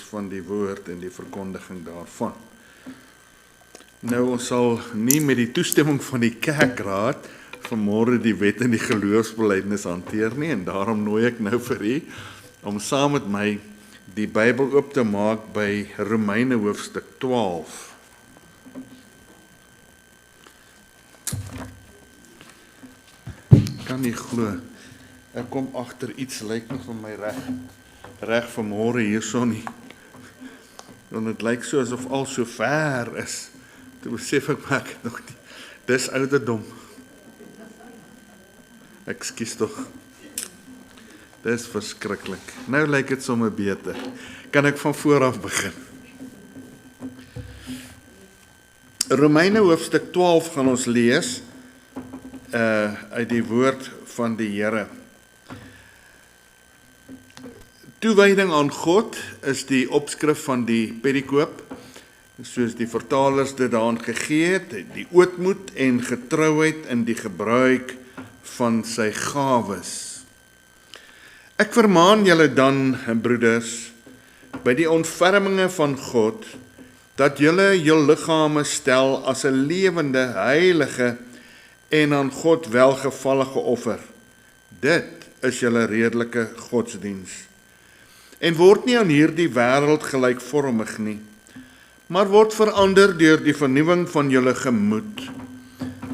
van die woord en die verkondiging daarvan. Nou, ons sal nie met die toestemming van die kerkraad vanmôre die wet en die geloofsbelijdenis hanteer nie, en daarom nooi ek nou vir u om saam met my die Bybel oop te maak by Romeine hoofstuk 12. Kan nie glo, ek kom agter iets lyk nie van my reg vanmôre hierso nie. Want dit lyk so asof al so ver is. Toe besef ek maar ek nog nie. Dis ouderdom. Ekskuus tog. Dis verskriklik. Nou lyk dit sommer beter. Kan ek van voor af begin? Romeine hoofstuk 12 gaan ons lees uit die woord van die Here. Toewyding aan God is die opskrif van die perikoop, soos die vertalers dit daaraan gegee het, die ootmoed en getrouheid in die gebruik van sy gawes. Ek vermaan julle dan, broeders, by die ontferminge van God, dat julle jul liggame stel as 'n lewende, heilige en aan God welgevallige offer. Dit is julle redelike godsdiens. En word nie aan hierdie wêreld gelykvormig nie, maar word verander deur die vernuwing van julle gemoed,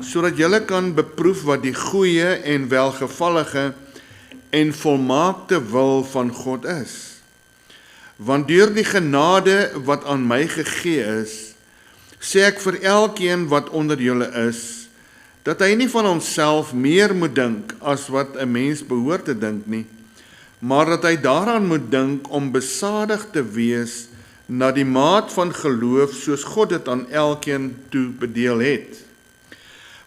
sodat julle kan beproef wat die goeie en welgevallige en volmaakte wil van God is. Want deur die genade wat aan my gegee is, sê ek vir elkeen wat onder julle is, dat hy nie van homself meer moet dink as wat 'n mens behoort te dink nie, maar dat hy daaraan moet dink om besadig te wees na die maat van geloof soos God dit aan elkeen toe bedeel het.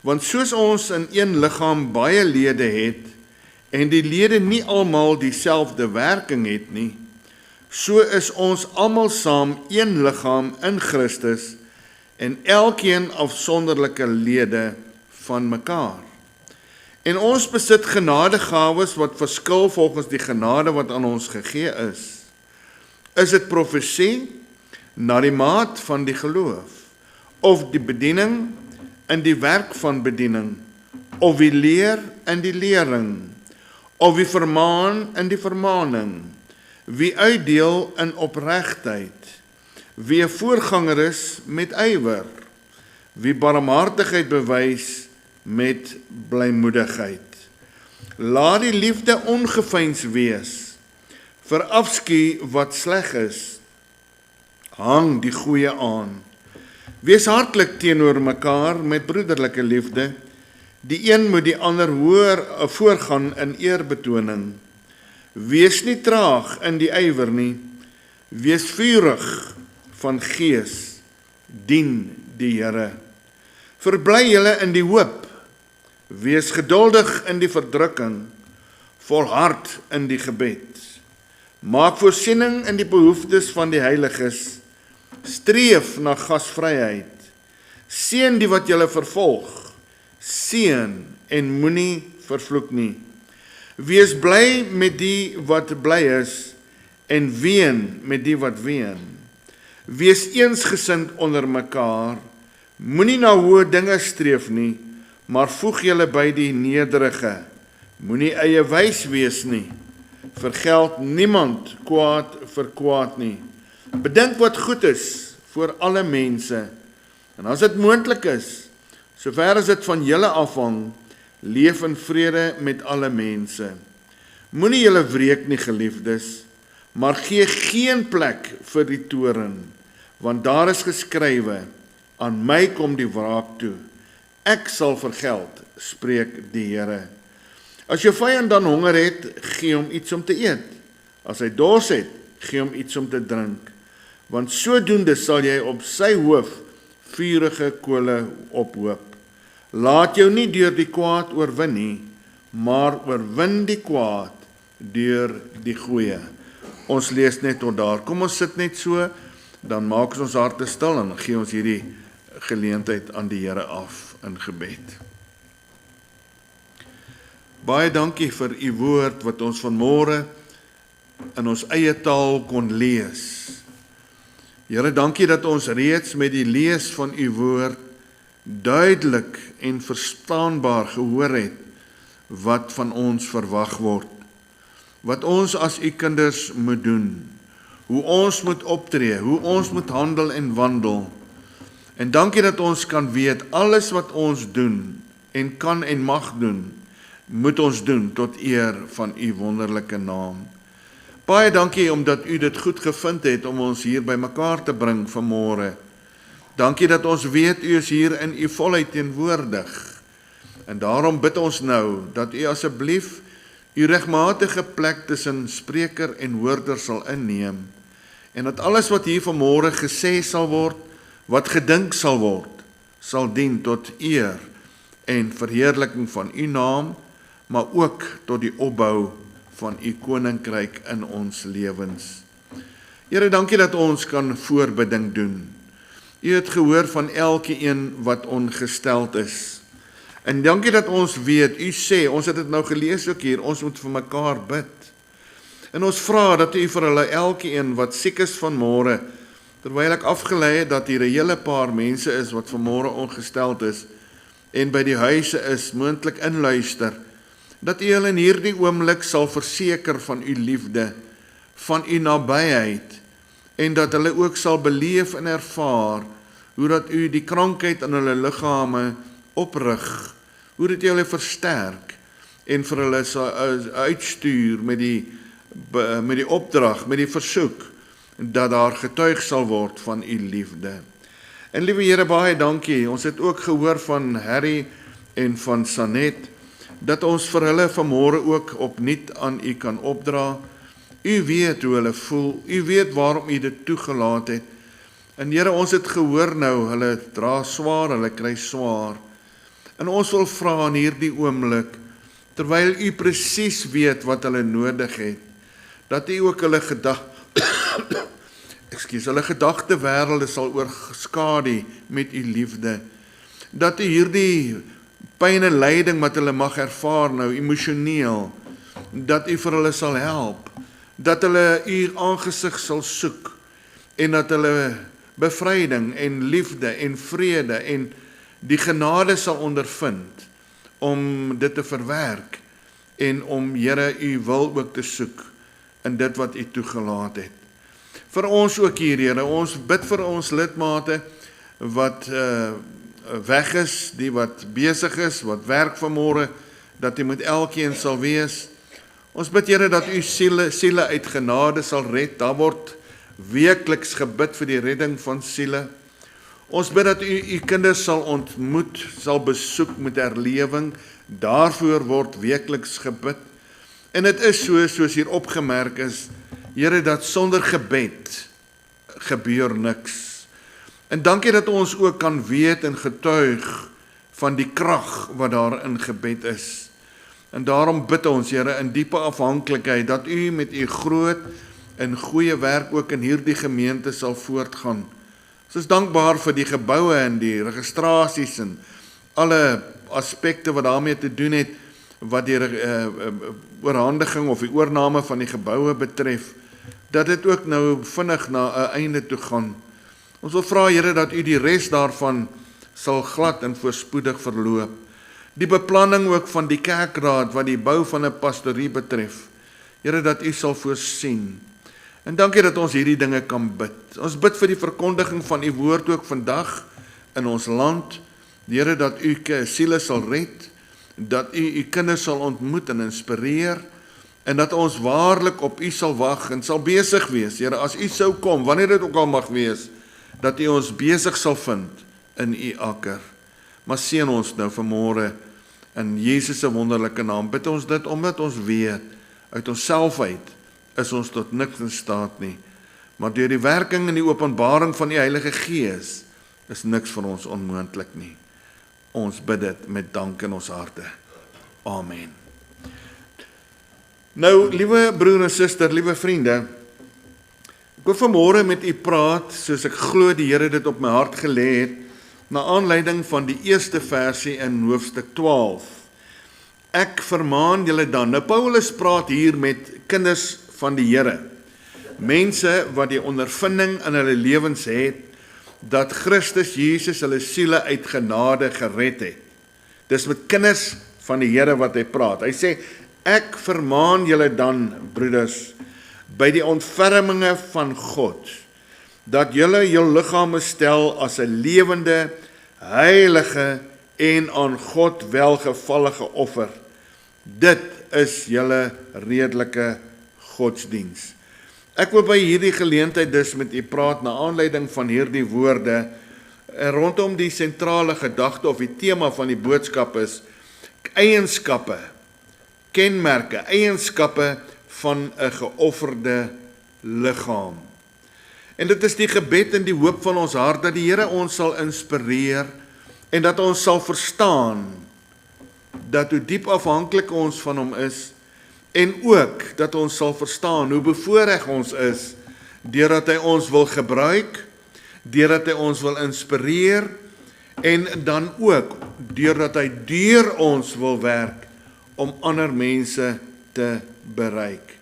Want soos ons in een liggaam baie lede het, en die lede nie almal dieselfde werking het nie, so is ons almal saam een liggaam in Christus, en elkeen afsonderlike lede van mekaar. En ons besit genadegawes wat verskil volgens die genade wat aan ons gegee is. Is dit profesie na die maat van die geloof, of die bediening in die werk van bediening, of die leer in die lering, of wie vermaan in die vermaning, wie uitdeel in opregtheid, wie 'n voorganger is met ywer, wie barmhartigheid bewys met blymoedigheid. Laat die liefde ongeveins wees, verafskuw wat sleg is, hang die goeie aan. Wees hartlik teenoor mekaar met broederlike liefde, die een moet die ander voorgaan in eerbetoning. Wees nie traag in die ywer nie, wees vurig van gees, dien die Here. Verbly julle in die hoop, wees geduldig in die verdrukking, volhard in die gebed. Maak voorsiening in die behoeftes van die heiliges, streef na gasvryheid, seën die wat julle vervolg, seën en moenie vervloek nie. Wees bly met die wat bly is, en ween met die wat ween. Wees eensgesind onder mekaar, moenie na hoë dinge streef nie, maar voeg julle by die nederige. Moenie eie wys wees nie, vergeld niemand kwaad vir kwaad nie. Bedink wat goed is vir alle mense, en as dit moontlik is, sover as dit van julle afhang, leef in vrede met alle mense. Moenie julle wreek nie, geliefdes, maar gee geen plek vir die toorn, want daar is geskrywe, aan my kom die wraak toe. Ek sal vergeld, spreek die Here. As jou vyand dan honger het, gee hom iets om te eet. As hy dors het, gee hom iets om te drink. Want sodoende sal jy op sy hoof vurige kole ophoop. Laat jou nie deur die kwaad oorwin nie, maar oorwin die kwaad deur die goeie. Ons lees net tot daar. Kom ons sit net so, dan maak ons harte stil en gee ons hierdie geleentheid aan die Here af in gebed. Baie dankie vir u woord wat ons vanmôre in ons eie taal kon lees. Here, dankie dat ons reeds met die lees van u woord duidelik en verstaanbaar gehoor het wat van ons verwag word, wat ons as u kinders moet doen, hoe ons moet optree, hoe ons moet handel en wandel. En dankie dat ons kan weet, alles wat ons doen en kan en mag doen, moet ons doen tot eer van u wonderlike naam. Baie dankie omdat u dit goed gevind het om ons hier by mekaar te bring vanmôre. Dankie dat ons weet u is hier in u volheid teenwoordig. En daarom bid ons nou dat u asseblief u regmatige plek tussen spreker en hoorder sal inneem. En dat alles wat hier vanmôre gesê sal word, wat gedink sal word, sal dien tot eer en verheerliking van u naam, maar ook tot die opbou van u koninkryk in ons lewens. Here, dankie dat ons kan voorbidding doen. U het gehoor van elkeen wat ongesteld is. En dankie dat ons weet, u sê, ons het dit nou gelees ook hier, ons moet vir mekaar bid. En ons vra dat u vir hulle elkeen wat siek is vanmôre, terwyl ek afgelei het dat hier 'n hele paar mense is wat vanmôre ongesteld is en by die huise is, moontlik inluister, dat u hulle in hierdie oomblik sal verseker van u liefde, van u nabyheid, en dat hulle ook sal beleef en ervaar hoe dat u die krankheid in hulle liggame oprig, hoe dat u hulle versterk en vir hulle sal uitstuur met die opdrag, met die versoek, dat daar getuig sal word van u liefde. En liewe Here, baie dankie, ons het ook gehoor van Harry en van Sanet, dat ons vir hulle vanmôre ook opnuut aan u kan opdra. U weet hoe hulle voel, u weet waarom u dit toegelaat het. En Here, ons het gehoor nou, hulle dra swaar, hulle kry swaar. En ons wil vra in hierdie oomblik, terwyl u presies weet wat hulle nodig het, dat u ook hulle hulle gedagte wêrelde sal oorskadu met u liefde. Dat u hierdie pyn en lyding wat hulle mag ervaar nou, emosioneel, dat u vir hulle sal help, dat hulle u aangesig sal soek, en dat hulle bevryding en liefde en vrede en die genade sal ondervind, om dit te verwerk, en om Here u wil ook te soek, in dit wat u toegelaat het. Vir ons ook hier, Here, ons bid vir ons lidmate, wat weg is, die wat besig is, wat werk vanmôre, dat u met elkeen sal wees. Ons bid, Here, dat u siele uit genade sal red. Daar word weekliks gebid vir die redding van siele. Ons bid dat u kinders sal ontmoet, sal besoek met herlewing. Daarvoor word weekliks gebid. En dit is soos hier opgemerk is, Here, dat sonder gebed gebeur niks. En dankie dat ons ook kan weet en getuig van die krag wat daar in gebed is. En daarom bid ons, Here, in diepe afhanklikheid, dat u met u groot en goeie werk ook in hierdie gemeente sal voortgaan. Ons is dankbaar vir die geboue en die registrasies en alle aspekte wat daarmee te doen het, wat die oorhandiging of die oorname van die geboue betref, dat dit ook nou vinnig na 'n einde toe gaan. Ons wil vra, Here, dat u die res daarvan sal glad en voorspoedig verloop. Die beplanning ook van die kerkraad wat die bou van 'n pastorie betref, Here, dat u sal voorsien. En dankie dat ons hierdie dinge kan bid. Ons bid vir die verkondiging van u woord ook vandag in ons land. Here, dat u siele sal red, dat u kinders sal ontmoet en inspireer, en dat ons waarlik op u sal wag en sal besig wees, Here, as u sou kom, wanneer dit ook al mag wees, dat u ons besig sal vind in u akker. Maar seën ons nou vanmôre in Jesus se wonderlike naam. Bid ons dit omdat ons weet, uit onsself uit is ons tot niks in staat nie, maar deur die werking en die openbaring van die Heilige Gees is niks vir ons onmoontlik nie. Ons bid dit met dank in ons harte. Amen. Nou, liewe broer en suster, liewe vriende, ek wil vanmôre met u praat, soos ek glo die Here dit op my hart gelê het, na aanleiding van die eerste versie in hoofstuk 12. Ek vermaan julle dan. Nou, Paulus praat hier met kinders van die Here. Mense wat die ondervinding in hulle lewens het, dat Christus Jesus hulle siele uit genade gered het. Dis met kinders van die Here wat hy praat. Hy sê, ek vermaan julle dan, broeders, by die ontferminge van God, dat julle jul liggame stel as 'n lewende, heilige en aan God welgevallige offer. Dit is julle redelike godsdiens. Ek wil by hierdie geleentheid dus met u praat na aanleiding van hierdie woorde rondom die sentrale gedagte of die tema van die boodskap is eienskappe, kenmerke, eienskappe van 'n geofferde liggaam. En dit is die gebed en die hoop van ons hart dat die Here ons sal inspireer en dat ons sal verstaan dat hoe diep afhanklik ons van hom is en ook dat ons sal verstaan hoe bevoorreg ons is deurdat hy ons wil gebruik, deurdat hy ons wil inspireer en dan ook deurdat hy deur ons wil werk om ander mense te bereik.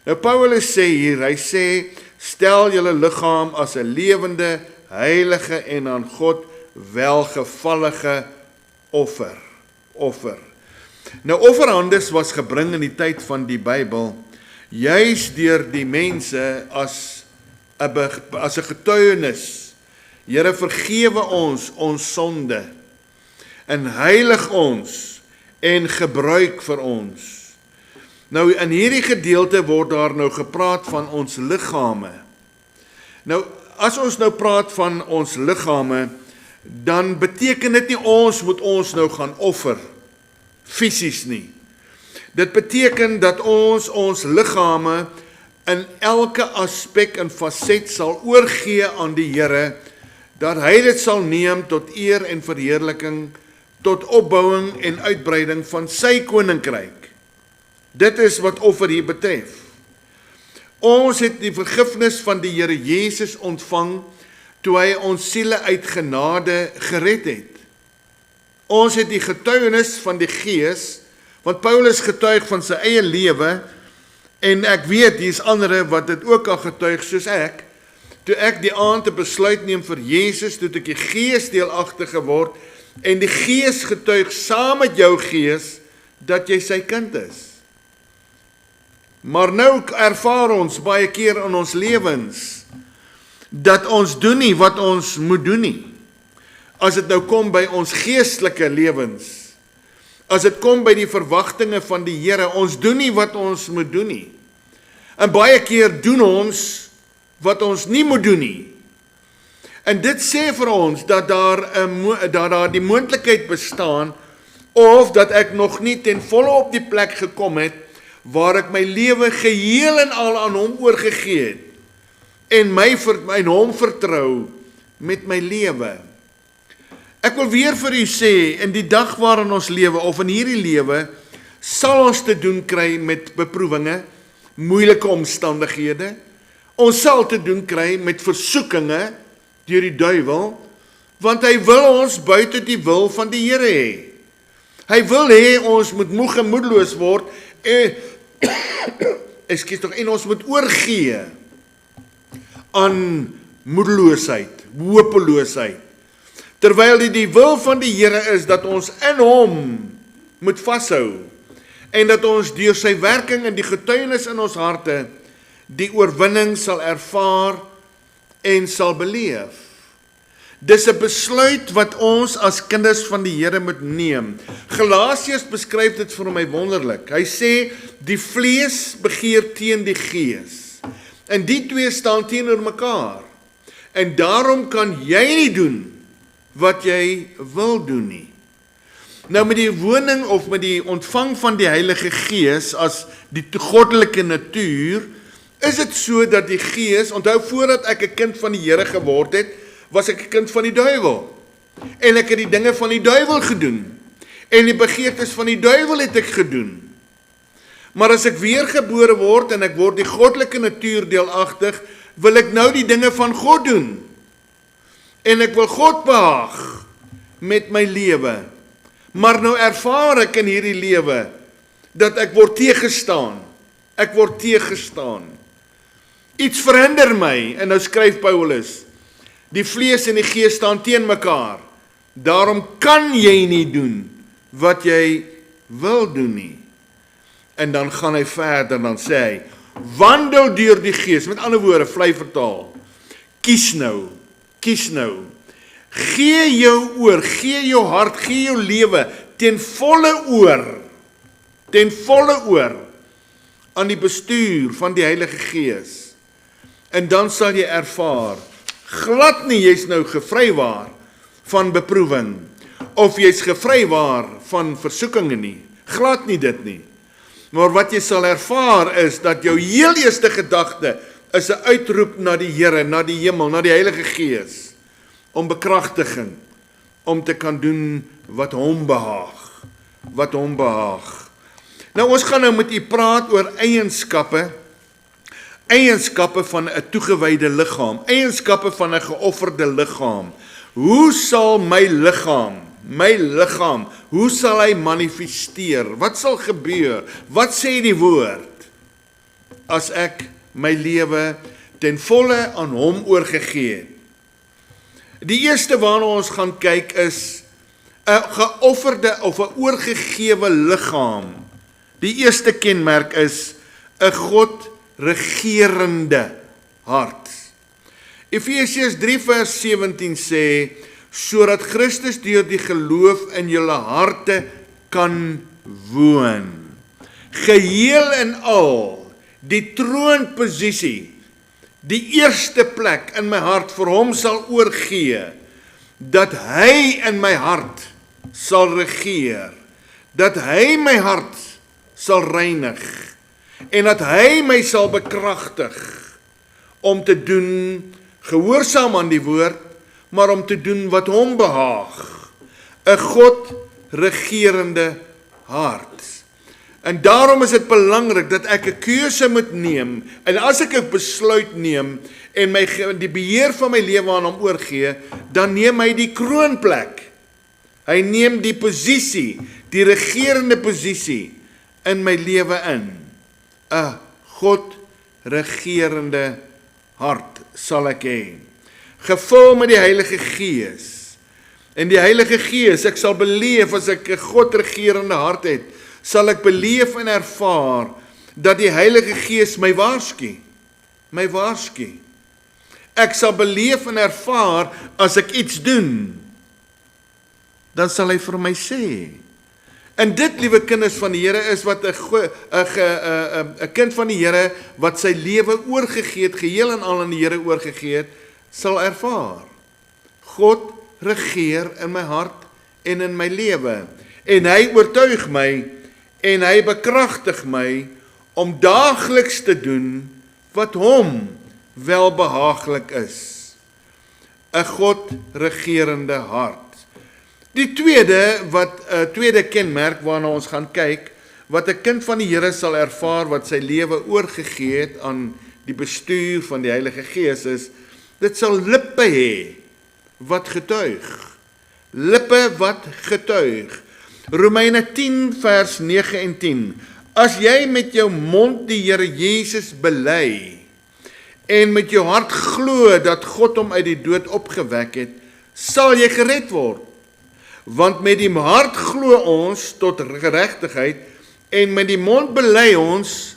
Nou Paulus sê hier, hy sê, stel julle liggaam as 'n lewende, heilige en aan God welgevallige offer. Nou offerhandes was gebring in die tyd van die Bybel, juis deur die mense as 'n getuienis. Here, vergewe ons sonde en heilig ons en gebruik vir ons. Nou in hierdie gedeelte word daar nou gepraat van ons liggame. Nou as ons nou praat van ons liggame, dan beteken dit nie ons moet ons nou gaan offer, fisies nie. Dit beteken dat ons liggame in elke aspek en faset sal oorgee aan die Here, dat hy dit sal neem tot eer en verheerliking, tot opbouing en uitbreiding van sy koninkryk. Dit is wat offer hier betref. Ons het die vergifnis van die Here Jesus ontvang, toe hy ons siele uit genade gered het. Ons het die getuienis van die Gees, want Paulus getuig van sy eie lewe, en ek weet, hier is ander wat dit ook al getuig soos ek, toe ek die aand 'n besluit neem vir Jesus, toe ek die Gees deelagtig geword, en die Gees getuig saam met jou gees, dat jy sy kind is. Maar nou ervaar ons baie keer in ons lewens, dat ons doen nie wat ons moet doen nie. As dit nou kom by ons geestelike lewens, as dit kom by die verwagtinge van die Here, ons doen nie wat ons moet doen nie. En baie keer doen ons wat ons nie moet doen nie. En dit sê vir ons dat daar die moontlikheid bestaan, of dat ek nog nie ten volle op die plek gekom het, waar ek my lewe geheel en al aan hom oorgegee het, en hom vertrou met my lewe. Ek wil weer vir u sê, in die dag waarin ons lewe, of in hierdie lewe, sal ons te doen kry met beproewinge, moeilike omstandighede, ons sal te doen kry met versoekinge deur die duiwel, want hy wil ons buite die wil van die Here hê. Hy wil hê ons moet moeg en moedeloos word, en ons moet oorgee aan moedeloosheid, hopeloosheid. Terwyl dit die wil van die Here is dat ons in hom moet vashou en dat ons deur sy werking en die getuienis in ons harte die oorwinning sal ervaar en sal beleef. Dis 'n besluit wat ons as kinders van die Here moet neem. Galasiërs beskryf dit vir my wonderlik. Hy sê die vlees begeer teen die gees. En die twee staan teenoor mekaar. En daarom kan jy nie doen wat jy wil doen nie. Nou met die woning of met die ontvang van die Heilige Gees as die goddelike natuur, is dit so dat die Gees, onthou voordat ek 'n kind van die Here geword het, was ek 'n kind van die duiwel. En ek het die dinge van die duiwel gedoen. En die begeertes van die duiwel het ek gedoen. Maar as ek weergebore word en ek word die goddelike natuur deelagtig, wil ek nou die dinge van God doen. En ek wil God behaag met my lewe. Maar nou ervaar ek in hierdie lewe dat ek word teëgestaan. Ek word teëgestaan. Iets verhinder my, en nou skryf Paulus, die vlees en die gees staan teen mekaar. Daarom kan jy nie doen wat jy wil doen nie. En dan gaan hy verder, dan sê hy, wandel deur die gees, met ander woorde, vlei vertaal. Kies nou. Gee jou oor, gee jou hart, gee jou lewe ten volle oor aan die bestuur van die Heilige Gees. En dan sal jy ervaar, glad nie jy's nou gevrywaar van beproewing, of jy's gevrywaar van versoekinge nie, glad nie dit nie. Maar wat jy sal ervaar is, dat jou heel eerste gedagte is 'n uitroep na die Here, na die hemel, na die Heilige Gees, om bekragtiging, om te kan doen wat hom behaag. Nou ons gaan nou met u praat oor eienskappe van 'n toegewyde liggaam, eienskappe van 'n geofferde liggaam. Hoe sal my liggaam, hoe sal hy manifesteer? Wat sal gebeur? Wat sê die woord? As ek my lewe ten volle aan hom oorgegee het. Die eerste waarna ons gaan kyk is 'n geofferde of 'n oorgegewe liggaam. Die eerste kenmerk is 'n God regerende hart. Efesiërs 3 vers 17 sê, sodat Christus deur die geloof in julle harte kan woon. Geheel en al, die troonposisie, die eerste plek in my hart vir hom sal oorgee, dat hy in my hart sal regeer, dat hy my hart sal reinig, en dat hy my sal bekragtig, om te doen, gehoorsaam aan die woord, maar om te doen wat hom behaag, 'n God regerende hart. En daarom is dit belangrik dat ek 'n keuse moet neem, en as ek 'n besluit neem, en die beheer van my lewe aan hom oorgee, dan neem hy die kroonplek. Hy neem die posisie, die regerende posisie, in my lewe in. 'n God regerende hart sal ek hê. Gevul met die Heilige Gees. En die Heilige Gees, ek sal beleef as ek 'n God regerende hart het, sal ek beleef en ervaar dat die Heilige Gees my waarsku. Ek sal beleef en ervaar as ek iets doen, dan sal hy vir my sê. En dit, liewe kinders van die Here, is wat 'n kind van die Here wat sy lewe oorgegee het, geheel en al aan die Here oorgegee het, sal ervaar. God regeer in my hart en in my lewe. En hy oortuig my en hy bekragtig my om daagliks te doen wat hom welbehaaglik is. 'n God regerende hart. Die tweede kenmerk waarna ons gaan kyk, wat 'n kind van die Here sal ervaar wat sy lewe oorgegee het aan die bestuur van die Heilige Gees is, dit sal lippe hê wat getuig. Lippe wat getuig. Romeine 10 vers 9 en 10. As jy met jou mond die Here Jesus bely en met jou hart glo dat God hom uit die dood opgewek het, sal jy gered word. Want met die hart glo ons tot geregtigheid en met die mond bely ons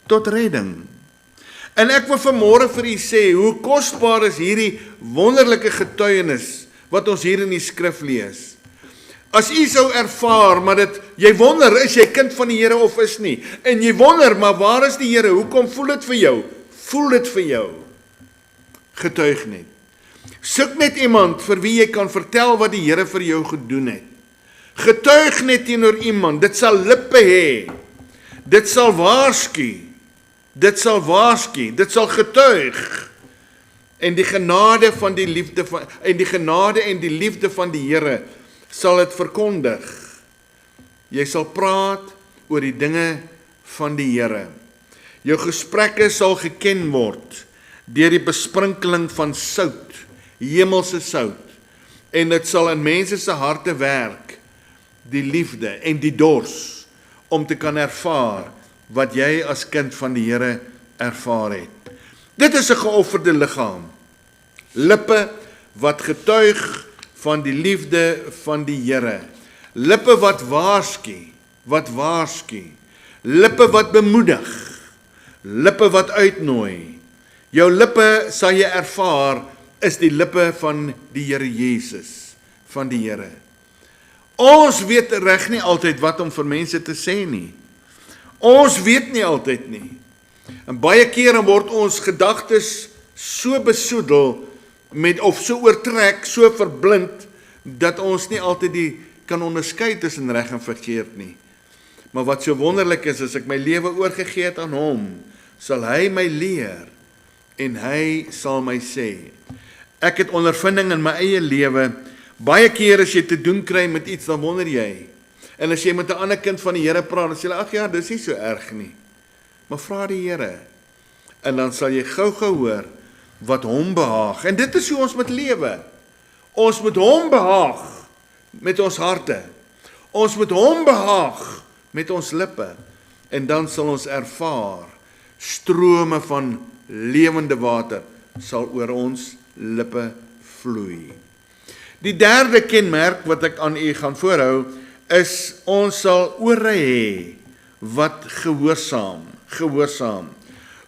tot redding. En ek wil vanmôre vir u sê, hoe kosbaar is hierdie wonderlike getuienis wat ons hier in die skrif lees. As u sou ervaar, maar jy wonder, is jy kind van die Here of is nie? En jy wonder, maar waar is die Here? Hoekom voel dit vir jou? Voel dit vir jou? Getuig net. Soek net iemand vir wie jy kan vertel wat die Here vir jou gedoen het. Getuig net teenoor iemand, dit sal lippe hê. Dit sal waarsku. Dit sal getuig. En die genade en die liefde van die Here sal dit verkondig. Jy sal praat oor die dinge van die Here. Jou gesprekke sal geken word deur die besprinkeling van sout, hemelse sout. En dit sal in mense se harte werk, die liefde en die dors, om te kan ervaar wat jy as kind van die Here ervaar het. Dit is 'n geofferde liggaam. Lippe wat getuig van die liefde van die Here. Lippe wat waarsku. Lippe wat bemoedig. Lippe wat uitnooi. Jou lippe sal jy ervaar is die lippe van die Here Jesus, van die Here. Ons weet reg nie altyd wat om vir mense te sê nie. Ons weet nie altyd nie. En baie kere word ons gedagtes so besoedel met of so oortrek, so verblind dat ons nie altyd kan onderskei tussen reg en verkeerd nie. Maar wat so wonderlik is, as ek my lewe oorgegee het aan hom, sal hy my leer en hy sal my sê. Ek het ondervinding in my eie lewe. Baie keer as jy te doen kry met iets, dan wonder jy. En as jy met 'n ander kind van die Here praat, dan sê hulle, ag ja, dis nie so erg nie. Maar vra die Here. En dan sal jy gou-gou hoor wat hom behaag. En dit is hoe ons moet lewe. Ons moet hom behaag met ons harte. Ons moet hom behaag met ons lippe. En dan sal ons ervaar strome van lewende water sal oor ons lippe vloei. Die derde kenmerk wat ek aan u gaan voorhou, is ons sal ore hê wat gehoorsaam.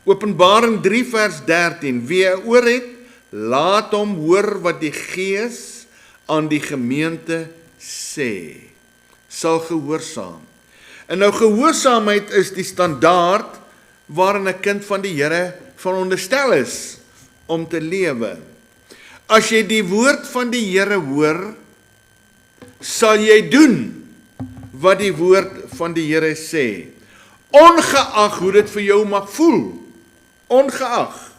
Openbaring 3 vers 13, wie 'n oor het, laat hom hoor wat die Gees aan die gemeente sê, sal gehoorsaam. En nou gehoorsaamheid is die standaard waarin 'n kind van die Here veronderstel is om te lewe. As jy die woord van die Here hoor, sal jy doen wat die woord van die Here sê, ongeag hoe dit vir jou mag voel, ongeag.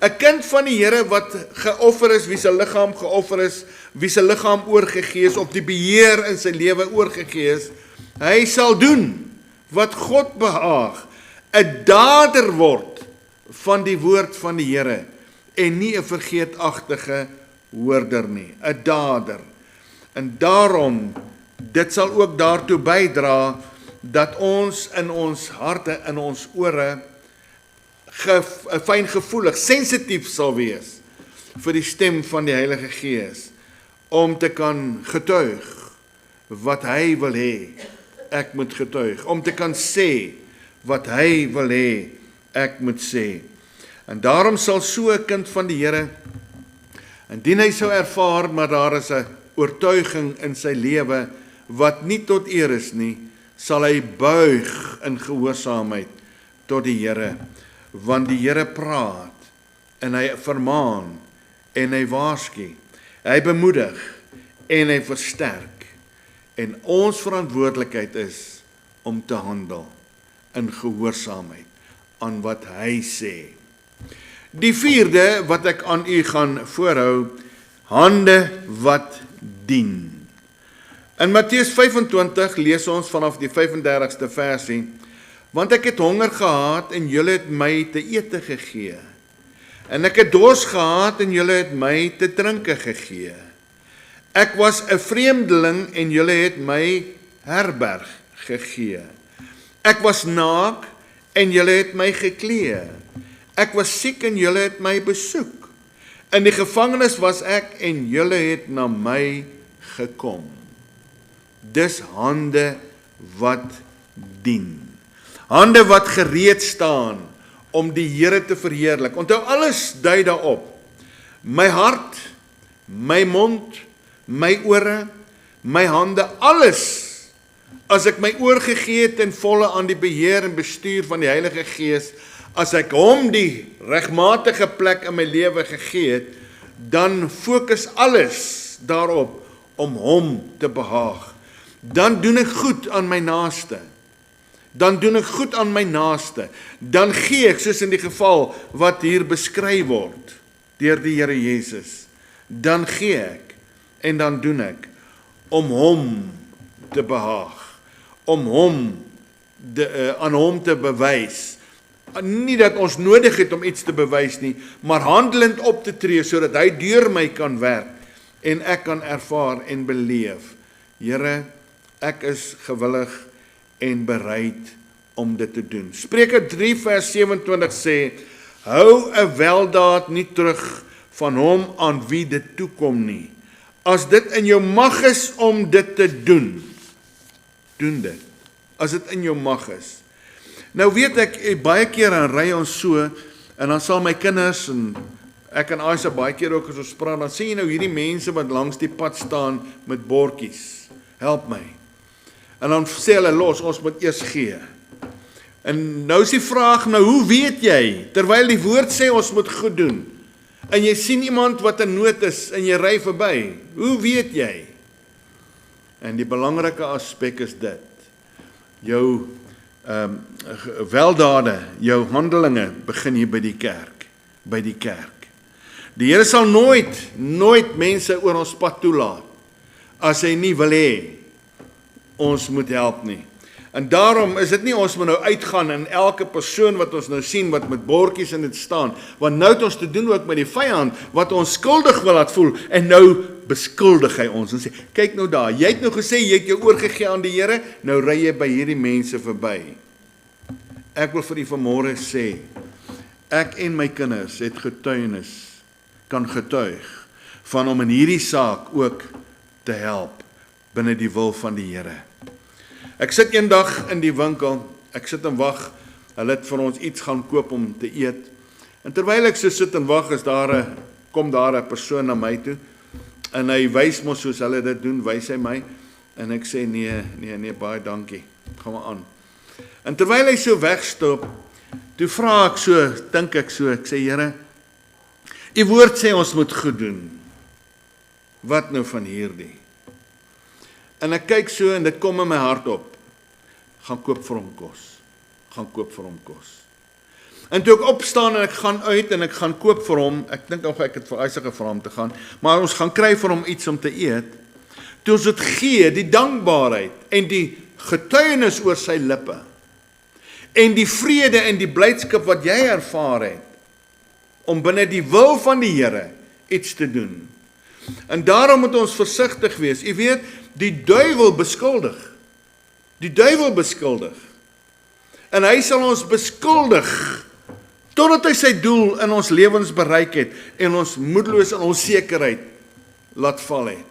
'n kind van die Here wat geoffer is, wie se liggaam geoffer is, wie se liggaam oorgegee is, of die beheer in sy lewe oorgegee is, hy sal doen wat God behaag, 'n dader word van die woord van die Here, en nie 'n vergeetachtige hoorder nie, 'n dader. En daarom, dit sal ook daartoe bydra, dat ons in ons harte, in ons ore, fyngevoelig, sensitief sal wees, vir die stem van die Heilige Gees, om te kan getuig, wat hy wil hê, ek moet getuig, om te kan sê, wat hy wil hê, ek moet sê. En daarom sal so 'n kind van die Here, indien hy sou ervaar, maar daar is 'n oortuiging in sy lewe, wat nie tot eer is nie, sal hy buig in gehoorsaamheid tot die Here, want die Here praat, en hy vermaan, en hy waarsku, hy bemoedig, en hy versterk, en ons verantwoordelikheid is, om te handel, in gehoorsaamheid, aan wat hy sê. Die vierde wat ek aan u gaan voorhou, hande wat dien. In Matteus 25 lees ons vanaf die 35ste versie, want ek het honger gehad en julle het my te ete gegee, en ek het dors gehad en julle het my te drinke gegee. Ek was 'n vreemdeling en julle het my herberg gegee. Ek was naak en julle het my geklee. Ek was siek en julle het my besoek. In die gevangenis was ek en julle het na my gekom. Dis hande wat dien. Hande wat gereed staan om die Here te verheerlik. Onthou, alles dui daarop. My hart, my mond, my ore, my hande, alles. As ek my oorgegee het ten volle aan die beheer en bestuur van die Heilige Gees, as ek hom die regmatige plek in my lewe gegee het, dan fokus alles daarop om hom te behaag. Dan doen ek goed aan my naaste. Dan doen ek goed aan my naaste. Dan gee ek, soos in die geval wat hier beskryf word deur die Here Jesus. Dan gee ek en dan doen ek om hom te behaag, om hom aan hom te bewys. Nie dat ons nodig het om iets te bewys nie, maar handelend op te tree sodat hy deur my kan werk en ek kan ervaar en beleef. Here, ek is gewillig en bereid om dit te doen. Spreuke 3 vers 27 sê, hou 'n weldaad nie terug van hom aan wie dit toekom nie. As dit in jou mag is om dit te doen, doen dit. As dit in jou mag is. Nou weet ek, baie keer dan ry ons so, en dan sal my kinders, en ek en Aisha baie keer ook as ons praat, dan sê jy nou hierdie mense wat langs die pad staan met bordjies, help my. En dan sê hulle los, ons moet eers gee. En nou is die vraag, nou hoe weet jy, terwyl die woord sê ons moet goed doen, en jy sien iemand wat in nood is, en jy ry verby, hoe weet jy? En die belangrike aspek is dit, jou weldade, jou handelinge, begin hier by die kerk. Die Here sal nooit mense oor ons pad toelaat, as hy nie wil hê, ons moet help nie. En daarom is dit nie ons moet nou uitgaan en elke persoon wat ons nou sien wat met bordjies in dit staan, want nou het ons te doen ook met die vyand wat ons skuldig wil laat voel en nou beskuldig hy ons en sê kyk nou daar, jy het nou gesê jy het jou oorgegee aan die Here, nou ry jy by hierdie mense verby. Ek wil vir u vanmôre sê, ek en my kinders het getuienis, kan getuig van om in hierdie saak ook te help binne die wil van die Here. Ek sit eendag in die winkel, ek sit en wag, hulle het vir ons iets gaan koop om te eet. En terwyl ek so sit en wag, kom daar 'n persoon na my toe, en hy wys mos soos hulle dit doen, wys hy my, en ek sê nee, baie dankie, gaan maar aan. En terwyl hy so wegstop, toe vra ek so, dink ek so, ek sê Here, u woord sê ons moet goed doen, wat nou van hierdie? En ek kyk so en dit kom in my hart op, gaan koop vir hom kos. En toe ek opstaan en ek gaan uit en ek gaan koop vir hom, ek dink ook ek het vir Isaac gevra om te gaan, maar ons gaan kry vir hom iets om te eet, toe ons dit gee, die dankbaarheid en die getuienis oor sy lippe, en die vrede en die blydskap wat jy ervaar het, om binne die wil van die Here iets te doen. En daarom moet ons versigtig wees. U weet, die duiwel beskuldig. En hy sal ons beskuldig, totdat hy sy doel in ons lewens bereik het, en ons moedeloos en onsekerheid laat val het.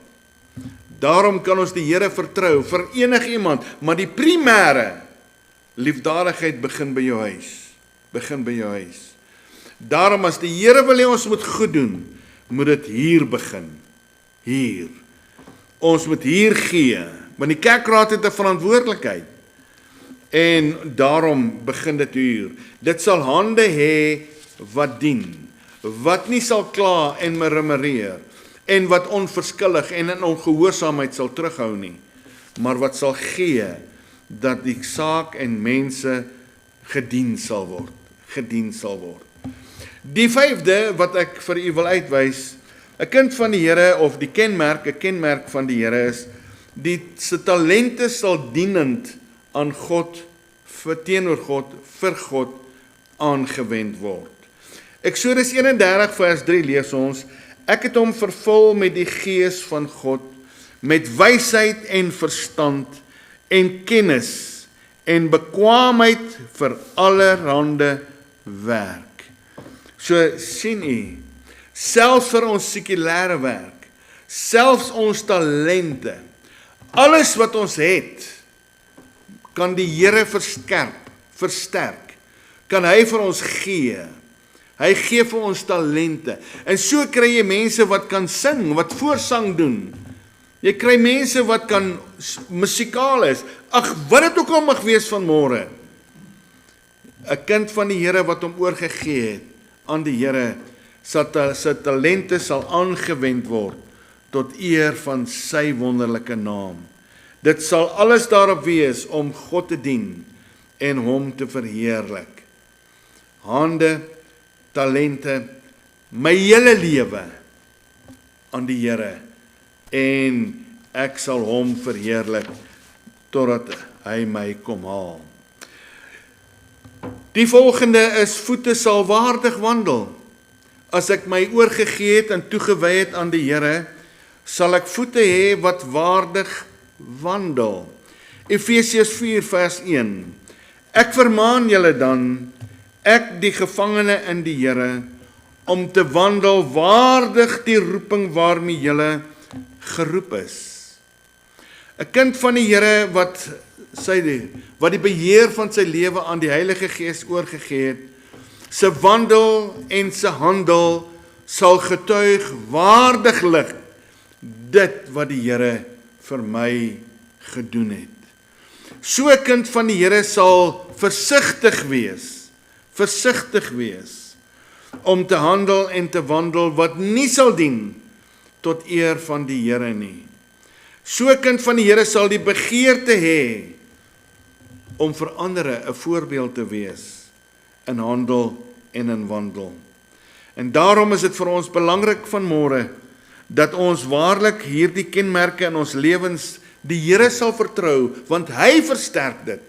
Daarom kan ons die Here vertrou, vir enigiemand, maar die primêre liefdadigheid begin by jou huis. Daarom as die Here wil hê ons moet goed doen, moet dit hier begin. Hier. Ons moet hier gee, want die kerkraad het 'n verantwoordelikheid. En daarom begin dit hier. Dit sal hande hê wat dien, wat nie sal kla en murmureer, en wat onverskillig en in ongehoorsaamheid sal terughou nie, maar wat sal gee, dat die saak en mense gedien sal word. Die 5de wat ek vir u wil uitwys, 'n kind van die Here of die kenmerk van die Here is, die se talente sal dienend aan God, teenoor God, vir God aangewend word. Eksodus 31 vers 3 lees ons, ek het hom vervul met die gees van God, met wysheid en verstand en kennis en bekwaamheid vir allerhande werk. So sien u, selfs vir ons sekulêre werk, selfs ons talente, alles wat ons het, kan die Here versterk, kan hy vir ons gee. Hy gee vir ons talente. En so kry jy mense wat kan sing, wat voorsang doen. Jy kry mense wat kan musikaal is. Ag, wat dit ook al mag wees vanmôre. 'n kind van die Here wat hom oorgegee het aan die Here, sy talente sal aangewend word tot eer van sy wonderlike naam. Dit sal alles daarop wees om God te dien en hom te verheerlik. Hande, talente, my hele lewe aan die Here, en ek sal hom verheerlik totdat hy my kom haal. Die volgende is, voete sal waardig wandel. As ek my oorgegee het en toegewy het aan die Here, sal ek voete hê wat waardig wandel. Efesiërs 4 vers 1. Ek vermaan julle dan, ek die gevangene in die Here, om te wandel waardig die roeping waarmee julle geroep is. 'n Kind van die Here wat die beheer van sy lewe aan die Heilige Gees oorgegee het, sy wandel en sy handel sal getuig waardiglik dit wat die Here vir my gedoen het. So 'n kind van die Here sal versigtig wees om te handel en te wandel wat nie sal dien tot eer van die Here nie. So 'n kind van die Here sal die begeerte hê om vir ander 'n voorbeeld te wees in handel en in wandel. En daarom is dit vir ons belangrik vanmôre dat ons waarlik hierdie kenmerke in ons lewens die Here sal vertrou, want hy versterk dit.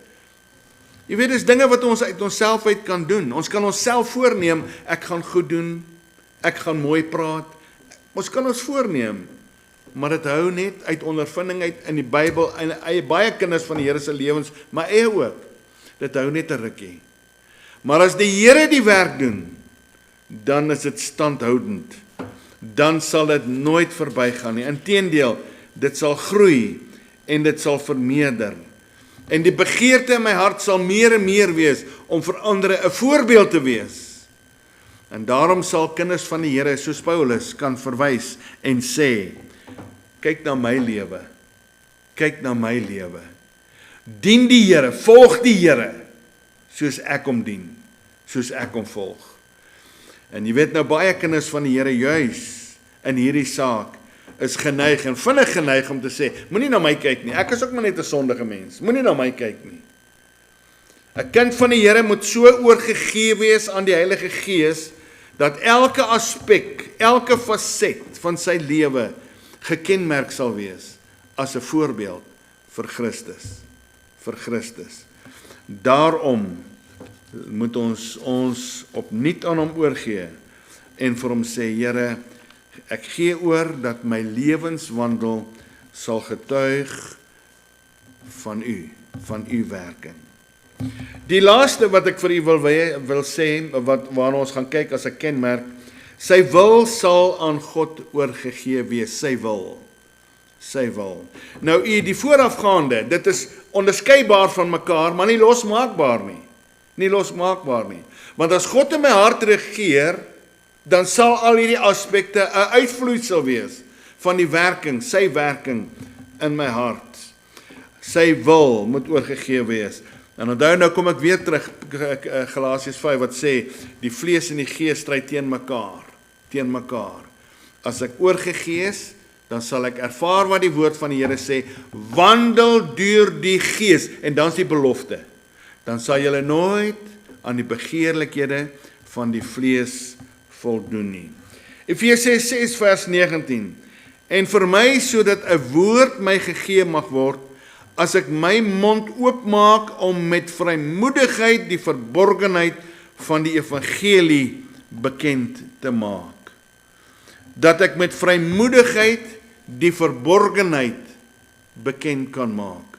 Jy weet, dis dinge wat ons uit onsself uit kan doen. Ons kan onsself voorneem, ek gaan goed doen, ek gaan mooi praat. Ons kan ons voorneem, maar dit hou net uit ondervinding uit in die Bybel, en baie kinders van die Here se lewens, maar eie ook, dit hou net 'n rukkie. Maar as die Here die werk doen, dan is dit standhoudend. Dan sal dit nooit verbygaan nie. Inteendeel, dit sal groei en dit sal vermeerder. En die begeerte in my hart sal meer en meer wees om vir ander 'n voorbeeld te wees. En daarom sal kinders van die Here soos Paulus kan verwys en sê, kyk na my lewe. Kyk na my lewe. Dien die Here, volg die Here soos ek hom dien, soos ek hom volg. En jy weet nou baie kinders van die Here juis in hierdie saak is geneig en vinnig geneig om te sê, moenie na my kyk nie, ek is ook maar net 'n sondige mens, moenie na my kyk nie. 'n Kind van die Here moet so oorgegee wees aan die Heilige Gees, dat elke aspek, elke faset van sy lewe gekenmerk sal wees as 'n voorbeeld vir Christus. Vir Christus. Daarom moet ons opnuut aan hom oorgee en vir hom sê, Here, ek gee oor dat my lewenswandel sal getuig van u werking. Die laaste wat ek vir u wil sê, waarna ons gaan kyk as 'n kenmerk, sy wil sal aan God oorgegee wees, sy wil. Nou die voorafgaande, dit is onderskeibaar van mekaar, maar nie losmaakbaar nie. Want as God in my hart regeer, dan sal al hierdie aspekte 'n uitvloeisel wees van die werking, sy werking in my hart. Sy wil moet oorgegee wees. En onthou, nou kom ek weer terug, Galasiërs 5 wat sê, die vlees en die gees stry teen mekaar. As ek oorgegee is, dan sal ek ervaar wat die woord van die Here sê, wandel deur die gees, en dan is die belofte. Dan sal julle nooit aan die begeerlikhede van die vlees voldoen nie. Efesiërs 6 vers 19. En vir my sodat 'n woord my gegee mag word, as ek my mond oopmaak om met vrymoedigheid die verborgenheid van die evangelie bekend te maak. Dat ek met vrymoedigheid die verborgenheid bekend kan maak.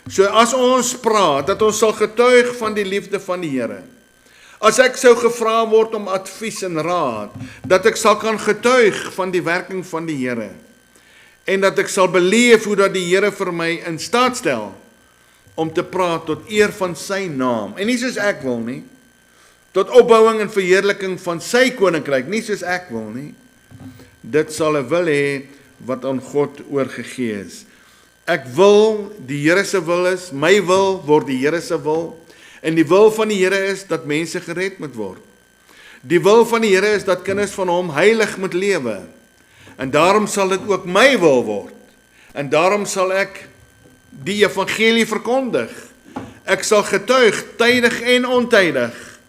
So as ons praat, dat ons sal getuig van die liefde van die Here. As ek sou gevra word om advies en raad, dat ek sal kan getuig van die werking van die Here. En dat ek sal beleef hoe dat die Here vir my in staat stel om te praat tot eer van sy naam. En nie soos ek wil nie. Tot opbouing en verheerliking van sy koninkryk, nie soos ek wil nie. Dit sal 'n wil hê wat aan God oorgegee is. Ek wil, die Here se wil is, my wil word die Here se wil. En die wil van die Here is dat mense gered moet word. Die wil van die Here is dat kinders van hom heilig moet lewe. En daarom sal dit ook my wil word. En daarom sal ek die evangelie verkondig. Ek sal getuig, tydig en ontydig.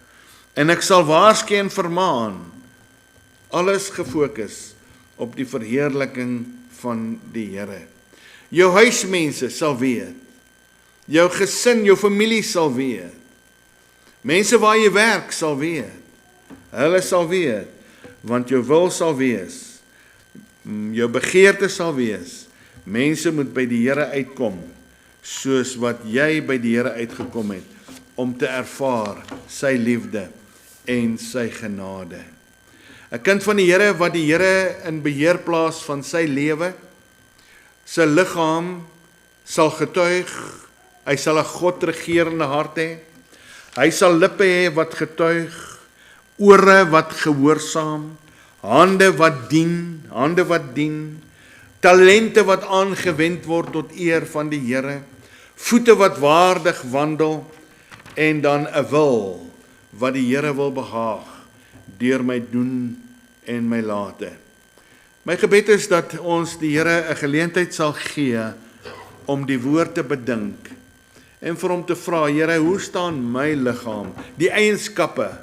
En ek sal waarsku en vermaan. Alles gefokus op die verheerliking van die Here. Jou huismense sal weet. Jou gesin, jou familie sal weet. Mense waar jy werk sal weet. Hulle sal weet, want jou wil sal wees. Jou begeerte sal wees. Mense moet by die Here uitkom, soos wat jy by die Here uitgekom het om te ervaar sy liefde en sy genade. 'n Kind van die Here wat die Here in beheer plaas van sy lewe, sy liggaam sal getuig, hy sal 'n God regerende hart hê, hy sal lippe hê wat getuig, ore wat gehoorsaam, hande wat dien, talente wat aangewend word tot eer van die Here, voete wat waardig wandel, en dan 'n wil wat die Here wil behaag deur my doen en my late. My gebed is dat ons die Here 'n geleentheid sal gee om die woord te bedink en vir hom te vra, Here, hoe staan my liggaam, die eienskappe,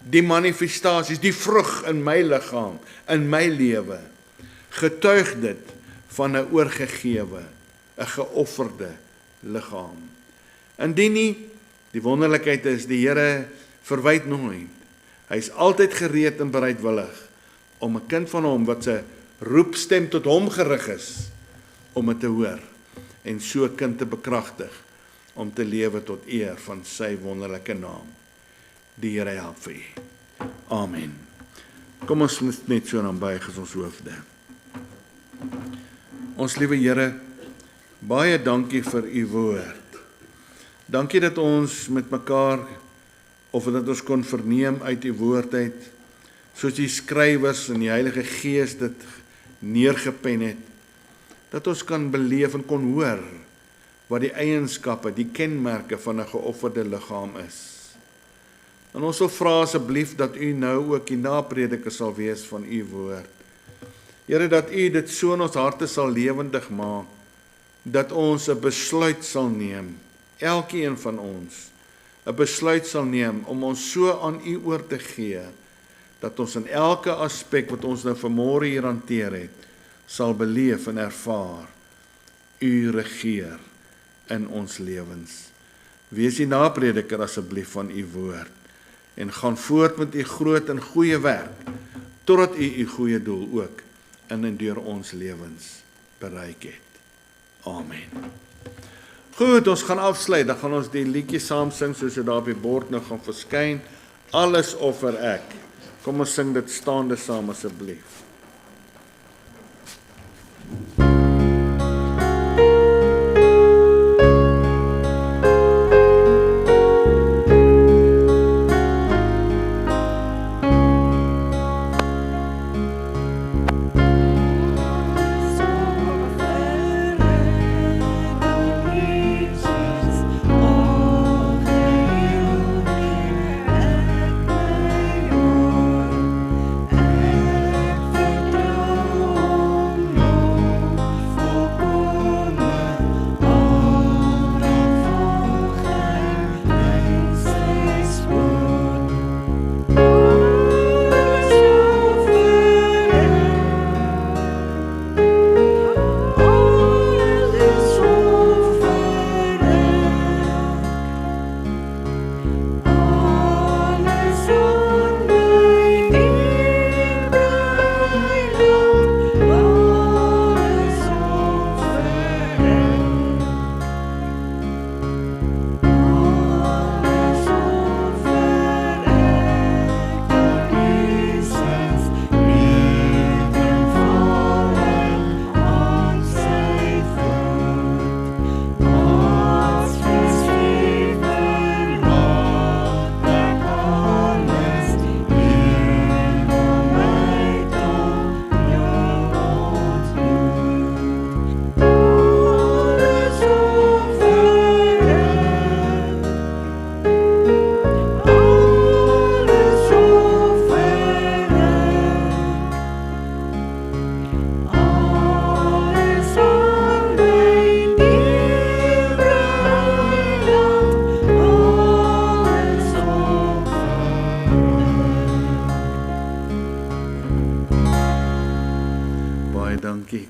die manifestasies, die vrug in my liggaam, in my lewe, getuig dit van 'n oorgegewe, 'n geofferde liggaam. Indien nie, die wonderlikheid is, die Here verwyd nooit. Hy is altyd gereed en bereidwillig om 'n kind van hom wat sy roepstem tot hom gerig is, om dit te hoor en so 'n kind te bekragtig om te lewe tot eer van sy wonderlike naam. Die Here help vir u. Amen. Kom ons net so aan buig ons hoofde. Ons liewe Here, baie dankie vir u woord. Dankie dat ons met mekaar, of dat ons kon verneem uit u woord uit, soos die skrywers en die Heilige Gees dit neergepen het, dat ons kan beleef en kon hoor wat die eienskappe, die kenmerke van 'n geofferde liggaam is. En ons wil vra asseblief dat u nou ook die naprediker sal wees van u woord. Here, dat u dit so in ons harte sal lewendig maak, dat ons 'n besluit sal neem, elkeen van ons, 'n besluit sal neem om ons so aan u oor te gee, dat ons in elke aspek wat ons nou vanmôre hier hanteer het, sal beleef en ervaar, u regeer in ons lewens. Wees die naprediker asseblief van u woord, en gaan voort met u groot en goeie werk, totdat u u goeie doel ook in en deur ons lewens bereik het. Amen. Goed, ons gaan afsluit, dan gaan ons die liedjie saam sing, soos dit daar op die bord nou gaan verskyn. Alles offer ek. Kom ons sing dit staande saam asseblief.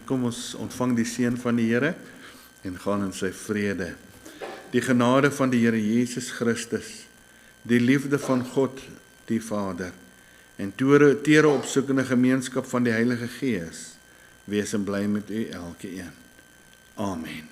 Kom ons ontvang die seën van die Here en gaan in sy vrede. Die genade van die Here Jesus Christus, die liefde van God die Vader en tere opsoekende gemeenskap van die Heilige Gees, wees en bly met u elkeen. Amen.